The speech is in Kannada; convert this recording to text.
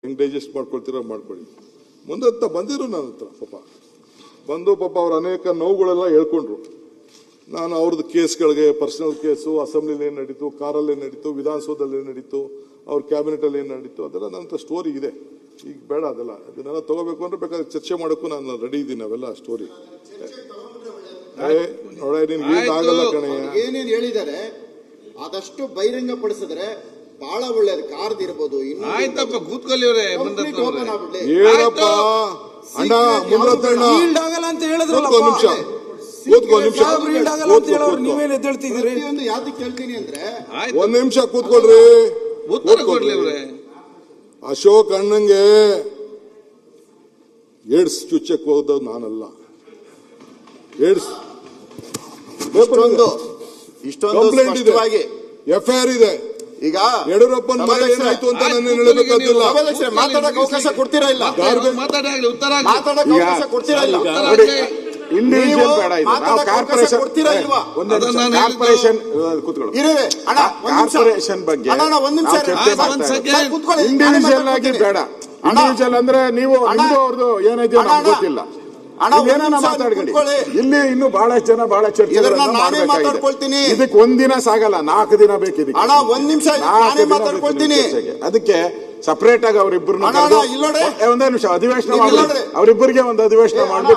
ಹೆಂಗೆ ಡೈಜೆಸ್ಟ್ ಮಾಡ್ಕೊಳ್ತೀರೋ ಮಾಡ್ಕೊಳ್ಳಿ. ಮುಂದೆ ಬಂದಿರು ನನ್ನ ಹತ್ರ ಪಾಪ ಅವ್ರ ಅನೇಕ ನೋವುಗಳೆಲ್ಲ ಹೇಳ್ಕೊಂಡ್ರು. ನಾನು ಅವ್ರದ್ದು ಕೇಸ್ಗಳಿಗೆ ಪರ್ಸನಲ್ ಕೇಸು ಅಸೆಂಬ್ಲಿಲಿ ಏನು ನಡೀತು, ಕಾರಲ್ಲಿ ಏನು ನಡೀತು, ವಿಧಾನಸೌಧದಲ್ಲಿ ಏನು ನಡೀತು, ಅವ್ರ ಕ್ಯಾಬಿನೆಟಲ್ಲಿ ಏನು ನಡೀತು ಅದೆಲ್ಲ ನನ್ನ ಹತ್ರ ಸ್ಟೋರಿ ಇದೆ. ಈಗ ಬೇಡ ಅದೆಲ್ಲ, ಅದನ್ನೆಲ್ಲ ತಗೋಬೇಕು ಅಂದ್ರೆ ಬೇಕಾದ್ರೆ ಚರ್ಚೆ ಮಾಡೋಕ್ಕೂ ನಾನು ರೆಡಿ ಇದ್ದೀನಿ. ಅವೆಲ್ಲ ಸ್ಟೋರಿ ನೋಡ ನಿನ್ಗೆ ಆಗಲ್ಲ ಕಣಯ್ಯ. ಏನೇನು ಹೇಳಿದ್ದಾರೆ ಆದಷ್ಟು ಬಹಿರಂಗ ಪಡಿಸಿದ್ರೆ ಬಹಳ ಒಳ್ಳೇದು. ಕಾರ್ಡ್ ಇರ್ಬೋದು. ಆಯ್ತಪ್ಪ ಕೂತ್ಕೊಳ್ಳಿ ಅವರೇ, ಹೇಳಪ್ಪ ಅಣ್ಣ ಮುಂದತ್ತಣ್ಣ ಆಗಲ್ಲ ಅಂತ ಹೇಳಿದ್ರಲ್ಲ. ನೀವೇನ್ ಎದ್ದೇಳ್ತಿದ್ದೀರಿ? ಯಾವ್ದಕ್ಕೆ ಕೇಳ್ತೀನಿ ಅಂದ್ರೆ ಒಂದ್ ನಿಮಿಷ ಕೂತ್ಕೊಳ್ರಿ. ಉತ್ತರ ಕೊಡ್ಲಿ ಅವರೇ. ಅಶೋಕ್ ಅಣ್ಣಂಗೆ ಏಡ್ಸ್ ಚುಚ್ಚಕ್ಕೆ ಹೋದವ್ ನಾನಲ್ಲ. ಏಡ್ಸ್ ಕಂಪ್ಲೇಂಟ್ ಇದೆ, FIR ಇದೆ. ಈಗ ಯಡಿಯೂರಪ್ಪನ ಮನೆ ಏನಾಯ್ತು ಅಂತ ನನ್ನ ಹೇಳಬೇಕಾಗಿಲ್ಲ. ಮಾತಾಡಕ್ಕೆ ಅವಕಾಶ ಕೊಡ್ತೀರಾ ಇಲ್ಲ? ಮಾತಾಡಲಿ, ಉತ್ತರ ಮಾತಾಡಕ್ಕೆ ಅವಕಾಶ ಕೊಡ್ತೀರಾ ಇಲ್ಲ? ಇಂಡಿವಿಜುವಲ್ ಬೇಡ, ಇದು ನಾವು ಕಾರ್ಪೊರೇಷನ್ ಕೊಡ್ತೀರಾ ಇಲ್ವಾ? ಕಾರ್ಪೊರೇಷನ್ ಕೂತ್ಕೊಳ್ಳಿ. ಕಾರ್ಪೊರೇಷನ್ ಬಗ್ಗೆ ಇಂಡಿವಿಜುವಲ್ ಆಗಿ ಬೇಡ. ಇಂಡಿವಿಜುವಲ್ ಅಂದ್ರೆ ನೀವು ನಿಮ್ದು ಅವ್ರದ್ದು ಏನೈತೆ ನಮ್ಗೆ ಗೊತ್ತಿಲ್ಲ. ಏನೇನ ಮಾತಾಡ್ಕೊಳ್ಳಿ. ಇಲ್ಲಿ ಇನ್ನು ಬಹಳಷ್ಟು ಜನ ಬಹಳ ಚರ್ಚೆಗಳನ್ನ ಮಾಡ್ಬೇಕಾಗಿದೆ. ಇದಕ್ಕೆ ಒಂದಿನ ಸಾಗಲ್ಲ, 4 ದಿನ ಬೇಕು. ಇದಕ್ಕೆ 1 ನಿಮಿಷ ಮಾತಾಡ್ಕೊಳ್ತೀನಿ. ಅದಕ್ಕೆ ಸಪರೇಟ್ ಆಗಿ ಅವರಿಬ್ಬರು ಒಂದೇ ನಿಮಿಷ ಅಧಿವೇಶನ ಮಾಡಿ, ಅವರಿಬ್ಬರಿಗೆ ಒಂದು ಅಧಿವೇಶನ ಮಾಡಿ.